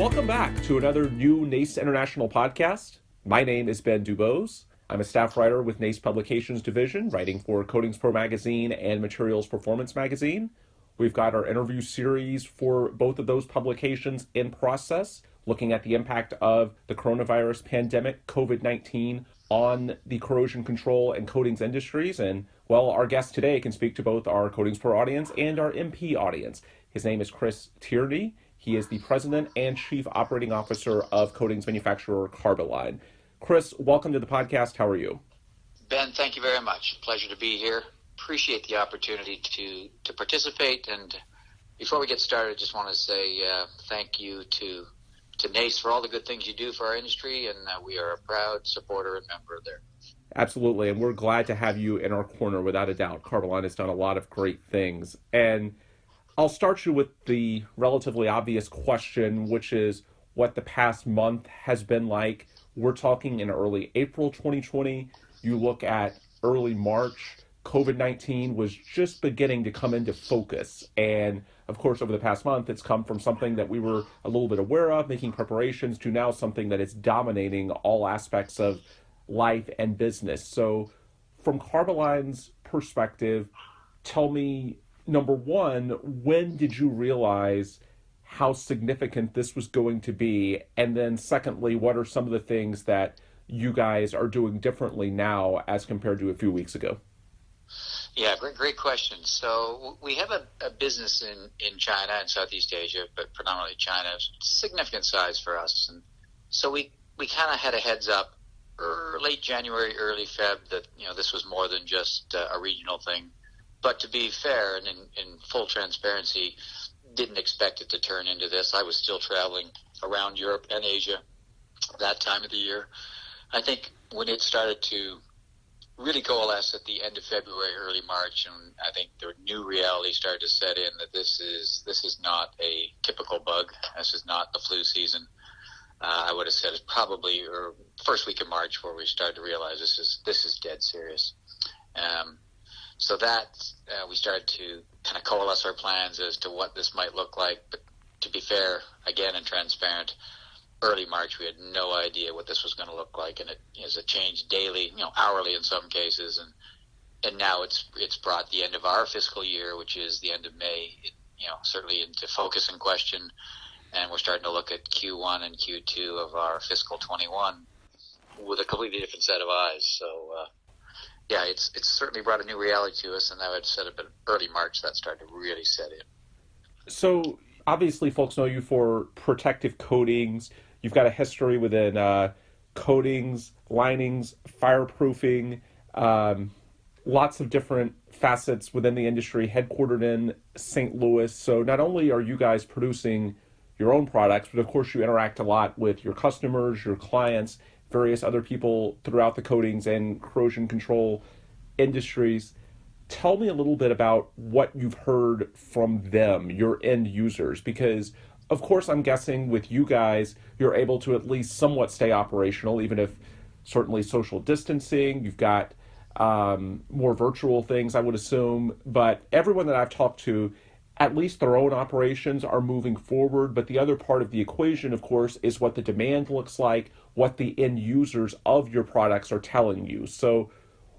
Welcome back to another new NACE International podcast. My name is Ben Dubose. I'm a staff writer with NACE Publications Division, writing for Coatings Pro Magazine and Materials Performance Magazine. We've got our interview series for both of those publications in process, looking at the impact of the coronavirus pandemic, COVID-19, on the corrosion control and coatings industries. And, well, our guest today can speak to both our Coatings Pro audience and our MP audience. His name is Chris Tiernay. He is the president and chief operating officer of coatings manufacturer Carboline. Chris, welcome to the podcast. How are you? Ben, thank you very much. Pleasure to be here. Appreciate the opportunity to participate. And before we get started, I just want to say thank you to NACE for all the good things you do for our industry, and we are a proud supporter and member there. Absolutely, and we're glad to have you in our corner, without a doubt. Carboline has done a lot of great things. And I'll start you with the relatively obvious question, which is what the past month has been like. We're talking in early April 2020. You look at early March, COVID-19 was just beginning to come into focus. And of course, over the past month, it's come from something that we were a little bit aware of, making preparations, to now something that is dominating all aspects of life and business. So from Carboline's perspective, tell me, number one, when did you realize how significant this was going to be? And then secondly, what are some of the things that you guys are doing differently now as compared to a few weeks ago? Yeah, great question. So we have a business in China and Southeast Asia, but predominantly China, significant size for us. And so we kind of had a heads up late January, early Feb that, this was more than just a regional thing. But to be fair and in full transparency, didn't expect it to turn into this. I was still traveling around Europe and Asia that time of the year. I think when it started to really coalesce at the end of February, early March, and I think the new reality started to set in that this is not a typical bug. This is not the flu season. I would have said it's probably first week of March where we started to realize this is dead serious. So that we started to kind of coalesce our plans as to what this might look like. But to be fair, again, and transparent, early March, we had no idea what this was going to look like. And it is a change daily, hourly in some cases. And now it's brought the end of our fiscal year, which is the end of May, certainly into focus and question. And we're starting to look at Q1 and Q2 of our fiscal 21 with a completely different set of eyes. So, yeah, it's certainly brought a new reality to us, and I would set up in early March that started to really set in. So obviously folks know you for protective coatings. You've got a history within coatings, linings, fireproofing, lots of different facets within the industry, headquartered in St. Louis. So not only are you guys producing your own products, but of course you interact a lot with your customers, your clients, various other people throughout the coatings and corrosion control industries. Tell me a little bit about what you've heard from them, your end users, because of course I'm guessing with you guys, you're able to at least somewhat stay operational, even if certainly social distancing, you've got more virtual things, I would assume, but everyone that I've talked to, at least their own operations are moving forward. But the other part of the equation, of course, is what the demand looks like, what the end users of your products are telling you. So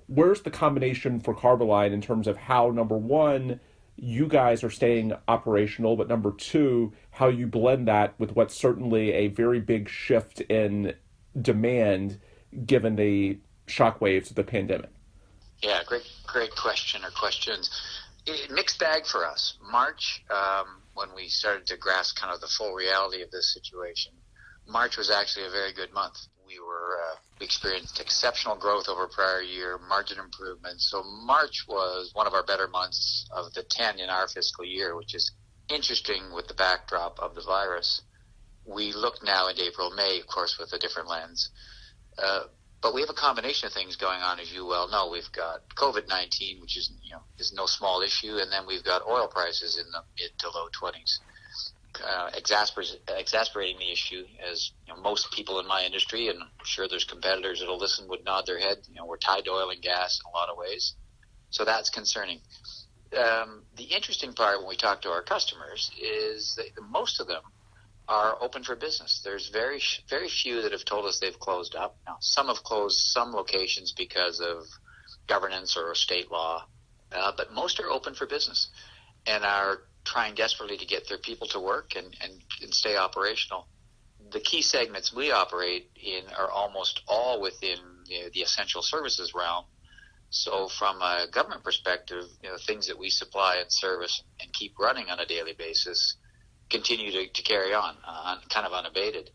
where's the combination for Carboline in terms of how, number one, you guys are staying operational, but number two, how you blend that with what's certainly a very big shift in demand given the shockwaves of the pandemic? Yeah, great question or questions. Mixed bag for us. March, when we started to grasp kind of the full reality of this situation, March was actually a very good month. We experienced exceptional growth over prior year, margin improvements. So March was one of our better months of the 10 in our fiscal year, which is interesting with the backdrop of the virus. We look now into April, May, of course, with a different lens. But we have a combination of things going on, as you well know. We've got COVID-19, which is no small issue, and then we've got oil prices in the mid to low 20s, exasperating the issue, as most people in my industry, and I'm sure there's competitors that'll listen, would nod their head. We're tied to oil and gas in a lot of ways, so that's concerning. The interesting part when we talk to our customers is that most of them are open for business. There's very few that have told us they've closed up. Now, some have closed some locations because of governance or state law, but most are open for business and are trying desperately to get their people to work and stay operational. The key segments we operate in are almost all within the essential services realm. So from a government perspective, things that we supply and service and keep running on a daily basis continue to carry on kind of unabated.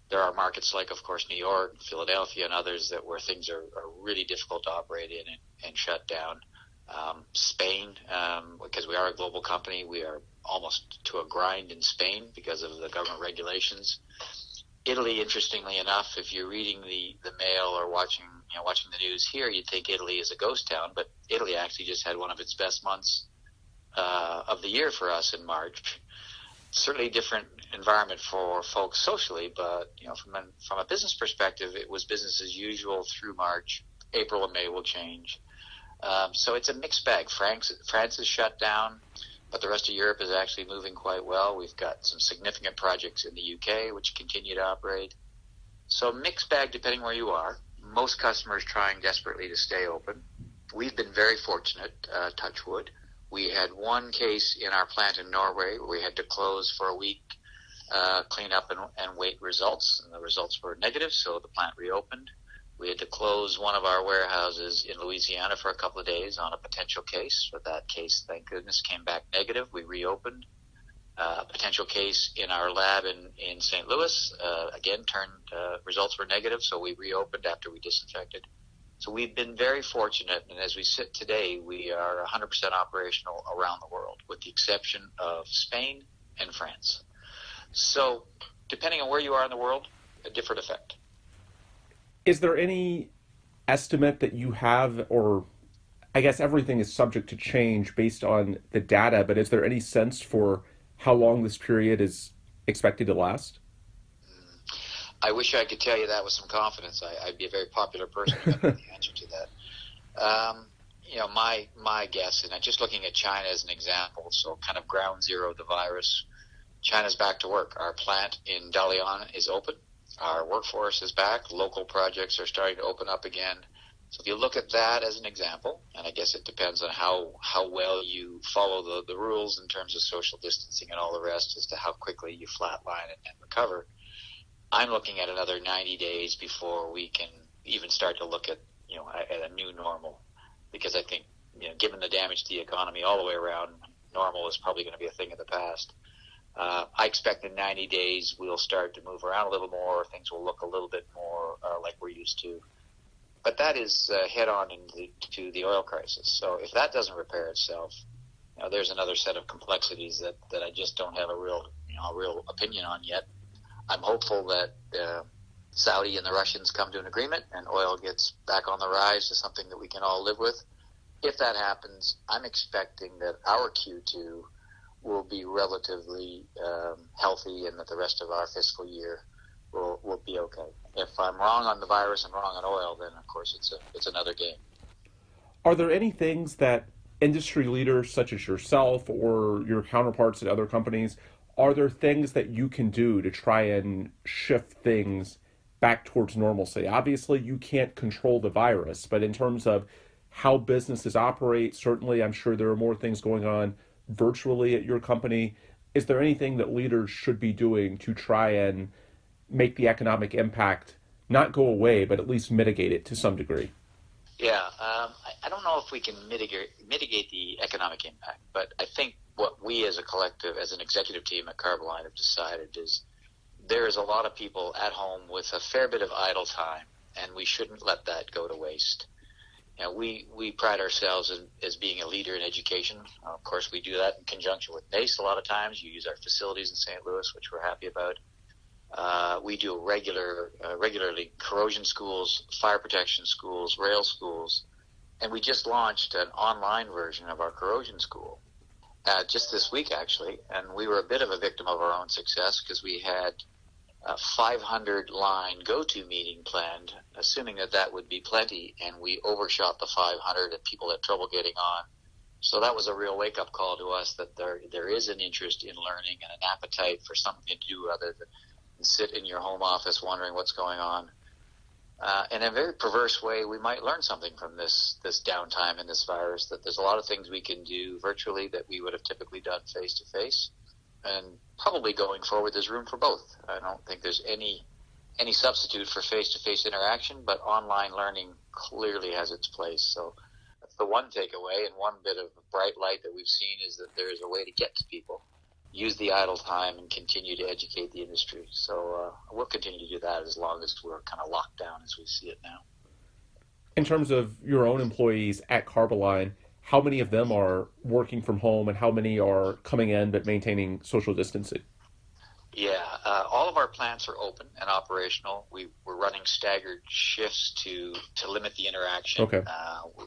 There are markets like, of course, New York, Philadelphia, and others where things are really difficult to operate in and shut down. Spain, because we are a global company, we are almost to a grind in Spain because of the government regulations. Italy, interestingly enough, if you're reading the mail or watching the news here, you'd think Italy is a ghost town, but Italy actually just had one of its best months of the year for us in March. Certainly a different environment for folks socially, but from a business perspective, it was business as usual through March. April and May will change. So it's a mixed bag. France is shut down, but the rest of Europe is actually moving quite well. We've got some significant projects in the UK which continue to operate. So mixed bag depending where you are. Most customers trying desperately to stay open. We've been very fortunate, touch wood. We had one case in our plant in Norway where we had to close for a week, clean up and wait results, and the results were negative, so the plant reopened. We had to close one of our warehouses in Louisiana for a couple of days on a potential case, but that case, thank goodness, came back negative. We reopened. A potential case in our lab in St. Louis, again, results were negative, so we reopened after we disinfected. So we've been very fortunate, and as we sit today, we are 100% operational around the world, with the exception of Spain and France. So depending on where you are in the world, a different effect. Is there any estimate that you have, or I guess everything is subject to change based on the data, but is there any sense for how long this period is expected to last? I wish I could tell you that with some confidence. I'd be a very popular person if I knew the answer to that. My guess, and I'm just looking at China as an example, so kind of ground zero of the virus, China's back to work. Our plant in Dalian is open. Our workforce is back. Local projects are starting to open up again. So if you look at that as an example, and I guess it depends on how well you follow the rules in terms of social distancing and all the rest as to how quickly you flatline and recover, I'm looking at another 90 days before we can even start to look at a new normal, because I think given the damage to the economy all the way around, normal is probably going to be a thing of the past. I expect in 90 days we'll start to move around a little more. Things will look a little bit more like we're used to. But that is head on into the oil crisis. So if that doesn't repair itself, there's another set of complexities that I just don't have a real opinion on yet. I'm hopeful that Saudi and the Russians come to an agreement and oil gets back on the rise to something that we can all live with. If that happens, I'm expecting that our Q2 will be relatively healthy and that the rest of our fiscal year will be okay. If I'm wrong on the virus and wrong on oil, then of course it's another game. Are there any things that industry leaders such as yourself or your counterparts at other companies, are there things that you can do to try and shift things back towards normalcy? Obviously, you can't control the virus, but in terms of how businesses operate, certainly I'm sure there are more things going on virtually at your company. Is there anything that leaders should be doing to try and make the economic impact not go away, but at least mitigate it to some degree? Yeah, I don't know if we can mitigate the economic impact, but I think what we as a collective, as an executive team at Carboline have decided is there is a lot of people at home with a fair bit of idle time, and we shouldn't let that go to waste. We pride ourselves as being a leader in education. Of course, we do that in conjunction with NACE a lot of times. You use our facilities in St. Louis, which we're happy about. We do regularly corrosion schools, fire protection schools, rail schools, and we just launched an online version of our corrosion school just this week, actually, and we were a bit of a victim of our own success because we had a 500-line go-to meeting planned, assuming that would be plenty, and we overshot the 500 and people had trouble getting on. So that was a real wake-up call to us that there is an interest in learning and an appetite for something to do other than sit in your home office wondering what's going on. In a very perverse way, we might learn something from this downtime in this virus, that there's a lot of things we can do virtually that we would have typically done face-to-face. And probably going forward, there's room for both. I don't think there's any substitute for face-to-face interaction, but online learning clearly has its place. So that's the one takeaway, and one bit of bright light that we've seen is that there is a way to get to people. Use the idle time and continue to educate the industry. So we'll continue to do that as long as we're kind of locked down as we see it now. In terms of your own employees at Carboline, how many of them are working from home and how many are coming in but maintaining social distancing? Yeah, all of our plants are open and operational. We're running staggered shifts to limit the interaction. Okay.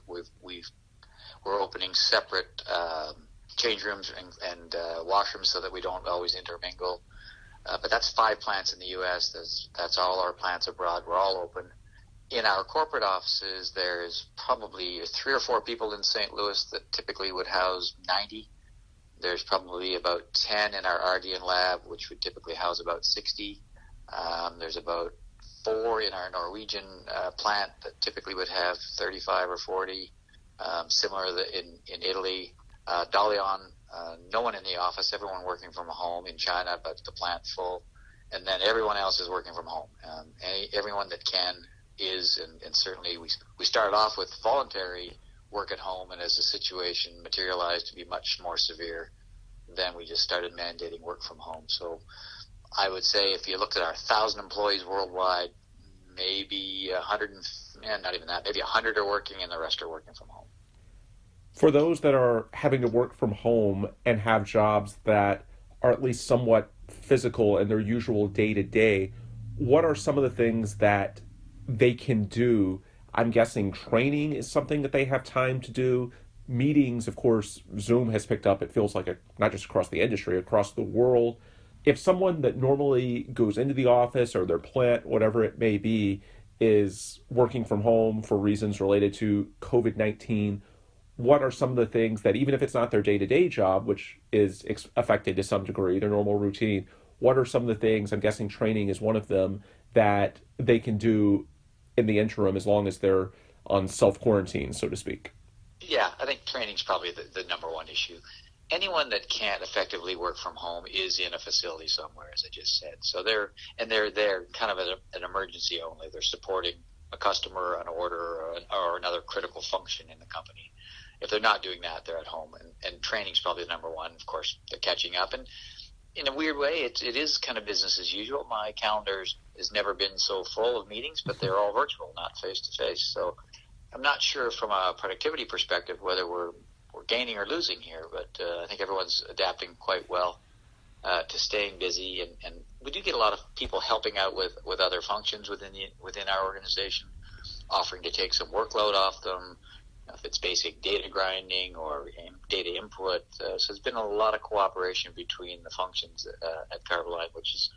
We're opening separate change rooms and washrooms so that we don't always intermingle. But that's 5 plants in the U.S. That's all our plants abroad. We're all open. In our corporate offices, there's probably 3 or 4 people in St. Louis that typically would house 90. There's probably about 10 in our RDN lab, which would typically house about 60. There's about 4 in our Norwegian plant that typically would have 35 or 40. Similar in Italy. Dalian, no one in the office, everyone working from home. In China, but the plant full. And then everyone else is working from home. Everyone that can is, and certainly we started off with voluntary work at home, and as the situation materialized to be much more severe, then we just started mandating work from home. So I would say if you looked at our 1,000 employees worldwide, maybe 100, not even that, maybe 100 are working and the rest are working from home. For those that are having to work from home and have jobs that are at least somewhat physical in their usual day-to-day, what are some of the things that they can do? I'm guessing training is something that they have time to do. Meetings, of course, Zoom has picked up, it feels like, not just across the industry, across the world. If someone that normally goes into the office or their plant, whatever it may be, is working from home for reasons related to COVID-19, what are some of the things that, even if it's not their day-to-day job, which is affected to some degree, their normal routine, what are some of the things, I'm guessing training is one of them, that they can do in the interim as long as they're on self-quarantine, so to speak? Yeah, I think training is probably the number one issue. Anyone that can't effectively work from home is in a facility somewhere, as I just said. So they're there kind of an emergency only. They're supporting a customer, an order, or another critical function in the company. If they're not doing that, they're at home. And training's probably the number one. Of course, they're catching up. And in a weird way, it is kind of business as usual. My calendar has never been so full of meetings, but they're all virtual, not face-to-face. So I'm not sure from a productivity perspective whether we're gaining or losing here, but I think everyone's adapting quite well to staying busy. And we do get a lot of people helping out with other functions within our organization, offering to take some workload off them, if it's basic data grinding or data input. So there's been a lot of cooperation between the functions at Carboline, which is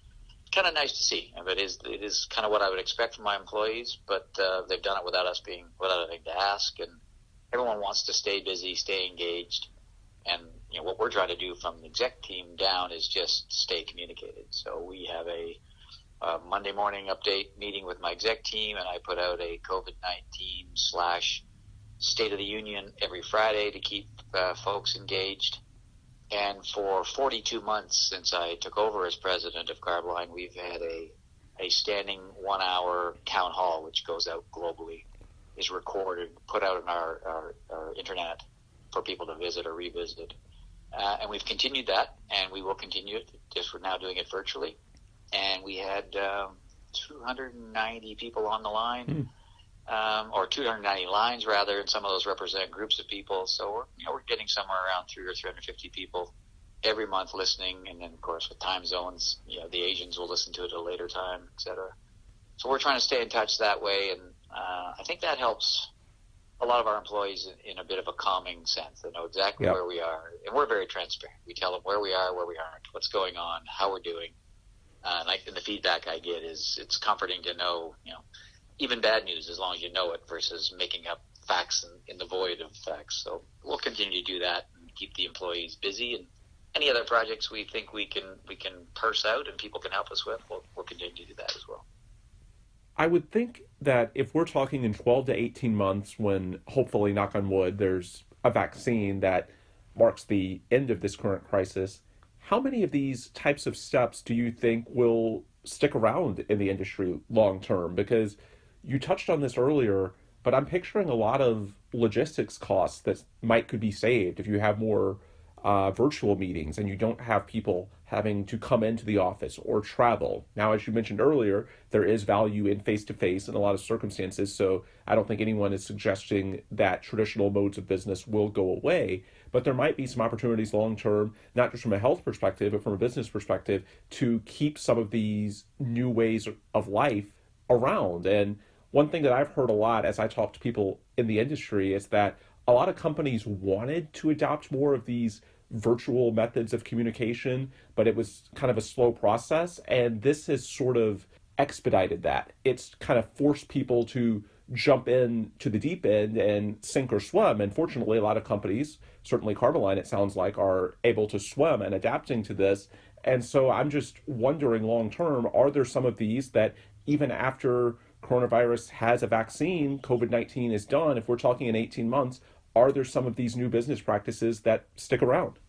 kind of nice to see. It is kind of what I would expect from my employees, but they've done it without having to ask. And everyone wants to stay busy, stay engaged. And what we're trying to do from the exec team down is just stay communicated. So we have a Monday morning update meeting with my exec team, and I put out a COVID-19 / State of the Union every Friday to keep folks engaged. And for 42 months since I took over as president of Carboline, we've had a standing 1-hour town hall, which goes out globally, is recorded, put out on our internet for people to visit or revisit. And we've continued that, and we will continue it. Just we're now doing it virtually. And we had 290 people on the line. Or 290 lines rather, and some of those represent groups of people. So we're getting somewhere around 300 or 350 people every month listening, and then of course with time zones, the Asians will listen to it at a later time, etc. So we're trying to stay in touch that way, and I think that helps a lot of our employees in a bit of a calming sense. They know exactly where we are, and we're very transparent. We tell them where we are, where we aren't, what's going on, how we're doing. And the feedback I get is it's comforting to know, even bad news, as long as you know it, versus making up facts in the void of facts. So we'll continue to do that and keep the employees busy. And any other projects we think we can purse out and people can help us with, we'll continue to do that as well. I would think that if we're talking in 12 to 18 months, when hopefully, knock on wood, there's a vaccine that marks the end of this current crisis, how many of these types of steps do you think will stick around in the industry long term? Because you touched on this earlier, but I'm picturing a lot of logistics costs that could be saved if you have more virtual meetings and you don't have people having to come into the office or travel. Now, as you mentioned earlier, there is value in face-to-face in a lot of circumstances, so I don't think anyone is suggesting that traditional modes of business will go away, but there might be some opportunities long-term, not just from a health perspective, but from a business perspective, to keep some of these new ways of life around. And one thing that I've heard a lot as I talk to people in the industry is that a lot of companies wanted to adopt more of these virtual methods of communication, but it was kind of a slow process. And this has sort of expedited that. It's kind of forced people to jump in to the deep end and sink or swim. And fortunately, a lot of companies, certainly Carboline, it sounds like, are able to swim and adapting to this. And so I'm just wondering long term, are there some of these that even after coronavirus has a vaccine, COVID-19 is done, if we're talking in 18 months, are there some of these new business practices that stick around?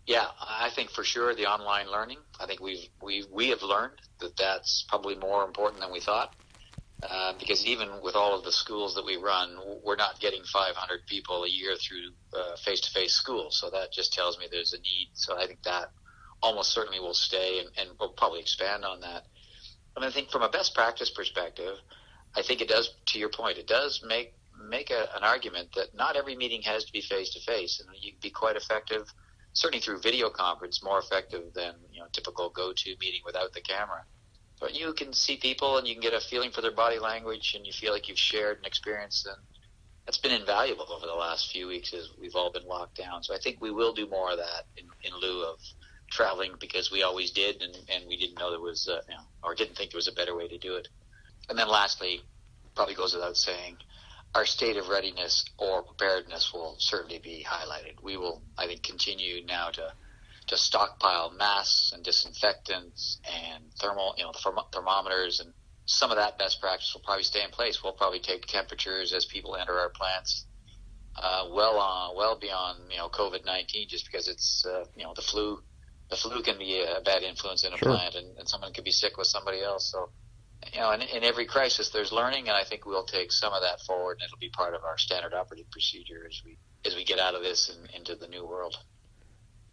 Yeah, I think for sure the online learning. I think we have learned that that's probably more important than we thought, because even with all of the schools that we run, we're not getting 500 people a year through face-to-face schools. So that just tells me there's a need. So I think that almost certainly will stay, and we'll probably expand on that. I mean, I think from a best practice perspective, I think it does, to your point, it does make an argument that not every meeting has to be face-to-face, and you can be quite effective, certainly through video conference, more effective than typical go-to meeting without the camera. But you can see people and you can get a feeling for their body language, and you feel like you've shared an experience, and that's been invaluable over the last few weeks as we've all been locked down. So I think we will do more of that in lieu of traveling, because we always did, and we didn't know there was, or didn't think there was a better way to do it. And then lastly, probably goes without saying, our state of readiness or preparedness will certainly be highlighted. We will, I think, continue now to stockpile masks and disinfectants and thermometers, and some of that best practice will probably stay in place. We'll probably take temperatures as people enter our plants, well beyond COVID-19, just because it's the flu. The flu can be a bad influence in a Sure. plant, and someone could be sick with somebody else. So, in every crisis, there's learning, and I think we'll take some of that forward, and it'll be part of our standard operating procedure as we get out of this and into the new world.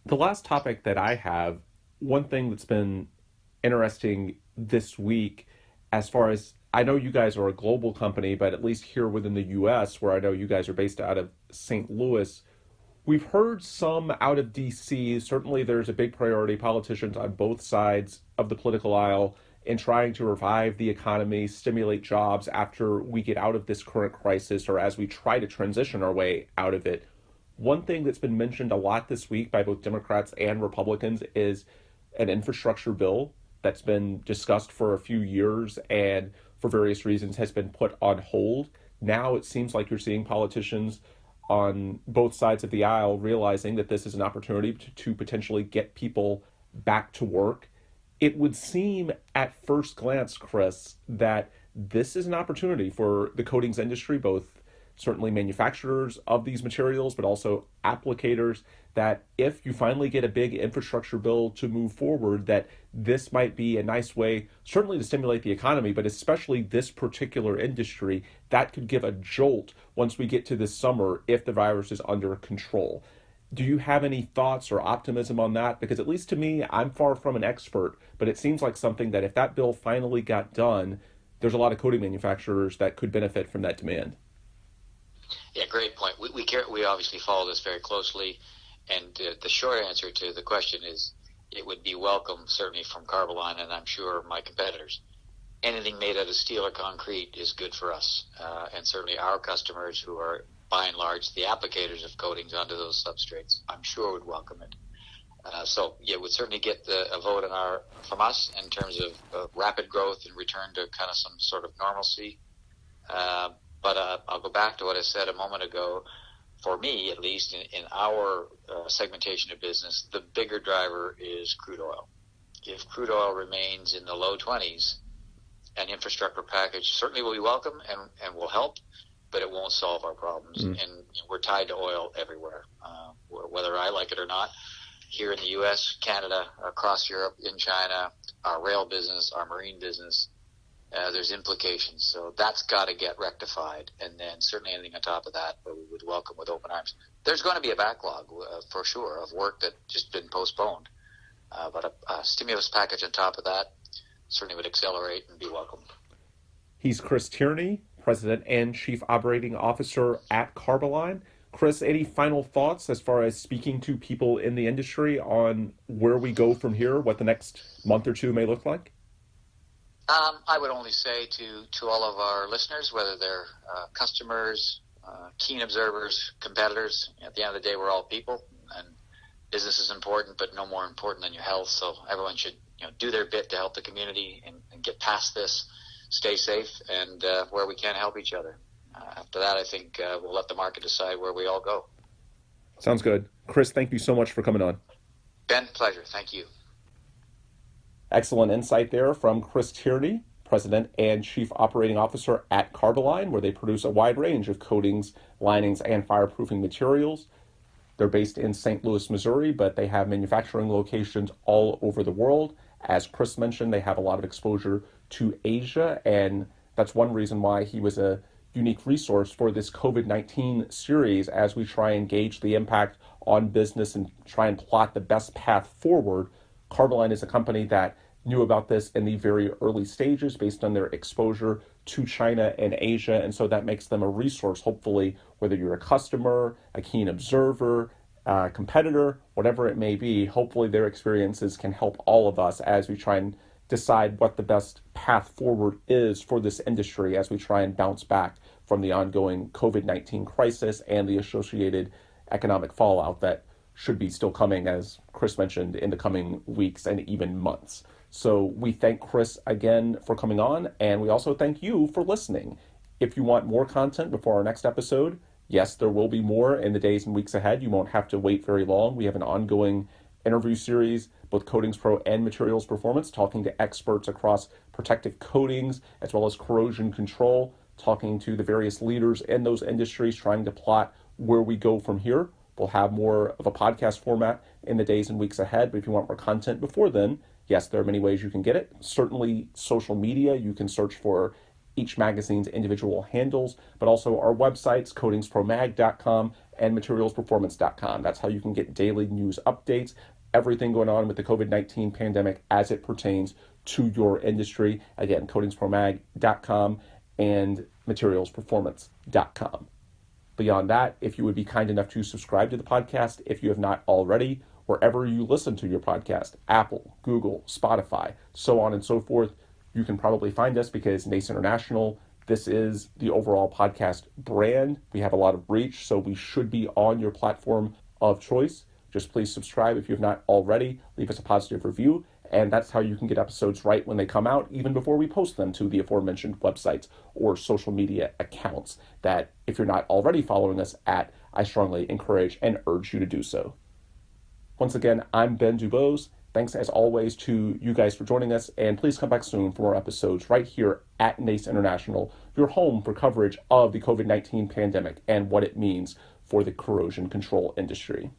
The last topic that I have, one thing that's been interesting this week, as far as I know you guys are a global company, but at least here within the US, where I know you guys are based out of St. Louis, we've heard some out of DC. Certainly there's a big priority, politicians on both sides of the political aisle, in trying to revive the economy, stimulate jobs after we get out of this current crisis, or as we try to transition our way out of it. One thing that's been mentioned a lot this week by both Democrats and Republicans is an infrastructure bill that's been discussed for a few years and for various reasons has been put on hold. Now it seems like you're seeing politicians on both sides of the aisle realizing that this is an opportunity to potentially get people back to work. It would seem at first glance, Chris, that this is an opportunity for the coatings industry, both certainly manufacturers of these materials, but also applicators, that if you finally get a big infrastructure bill to move forward, that this might be a nice way, certainly to stimulate the economy, but especially this particular industry, that could give a jolt once we get to this summer if the virus is under control. Do you have any thoughts or optimism on that? Because at least to me, I'm far from an expert, but it seems like something that if that bill finally got done, there's a lot of coating manufacturers that could benefit from that demand. Yeah, great point. We obviously follow this very closely, and the short answer to the question is it would be welcome, certainly from Carboline, and I'm sure my competitors. Anything made out of steel or concrete is good for us, and certainly our customers, who are by and large the applicators of coatings onto those substrates, I'm sure would welcome it. So yeah, we'd certainly get a vote from us in terms of rapid growth and return to kind of some sort of normalcy. But I'll go back to what I said a moment ago. For me, at least in our segmentation of business, the bigger driver is crude oil. If crude oil remains in the low 20s, an infrastructure package certainly will be welcome and will help, but it won't solve our problems. And we're tied to oil everywhere, whether I like it or not. Here in the U.S., Canada, across Europe, in China, our rail business, our marine business, there's implications. So that's got to get rectified. And then certainly anything on top of that, we would welcome with open arms. There's going to be a backlog, for sure, of work that just been postponed. But a stimulus package on top of that certainly would accelerate and be welcome. He's Chris Tiernay, President and Chief Operating Officer at Carboline. Chris, any final thoughts as far as speaking to people in the industry on where we go from here, what the next month or two may look like? I would only say to all of our listeners, whether they're customers, keen observers, competitors, at the end of the day, we're all people, and business is important, but no more important than your health. So everyone should do their bit to help the community and get past this, stay safe, and where we can help each other. After that, I think we'll let the market decide where we all go. Sounds good. Chris, thank you so much for coming on. Ben, pleasure. Thank you. Excellent insight there from Chris Tiernay, President and Chief Operating Officer at Carboline, where they produce a wide range of coatings, linings, and fireproofing materials. They're based in St. Louis, Missouri, but they have manufacturing locations all over the world. As Chris mentioned, they have a lot of exposure to Asia, and that's one reason why he was a unique resource for this COVID-19 series as we try and gauge the impact on business and try and plot the best path forward. Carboline is a company that knew about this in the very early stages based on their exposure to China and Asia, and so that makes them a resource, hopefully, whether you're a customer, a keen observer, a competitor, whatever it may be. Hopefully their experiences can help all of us as we try and decide what the best path forward is for this industry as we try and bounce back from the ongoing COVID-19 crisis and the associated economic fallout that should be still coming, as Chris mentioned, in the coming weeks and even months. So we thank Chris again for coming on, and we also thank you for listening. If you want more content before our next episode, yes, there will be more in the days and weeks ahead. You won't have to wait very long. We have an ongoing interview series, both Coatings Pro and Materials Performance, talking to experts across protective coatings as well as corrosion control, talking to the various leaders in those industries, trying to plot where we go from here. We'll have more of a podcast format in the days and weeks ahead, but if you want more content before then, yes, there are many ways you can get it. Certainly social media, you can search for each magazine's individual handles, but also our websites, coatingspromag.com and materialsperformance.com. That's how you can get daily news updates, everything going on with the COVID-19 pandemic as it pertains to your industry. Again, coatingspromag.com and materialsperformance.com. Beyond that, if you would be kind enough to subscribe to the podcast, if you have not already, wherever you listen to your podcast, Apple, Google, Spotify, so on and so forth, you can probably find us because NACE International, this is the overall podcast brand. We have a lot of reach, so we should be on your platform of choice. Just please subscribe if you have not already. Leave us a positive review, and that's how you can get episodes right when they come out, even before we post them to the aforementioned websites or social media accounts that, if you're not already following us at, I strongly encourage and urge you to do so. Once again, I'm Ben Dubose. Thanks as always to you guys for joining us, and please come back soon for more episodes right here at NACE International, your home for coverage of the COVID-19 pandemic and what it means for the corrosion control industry.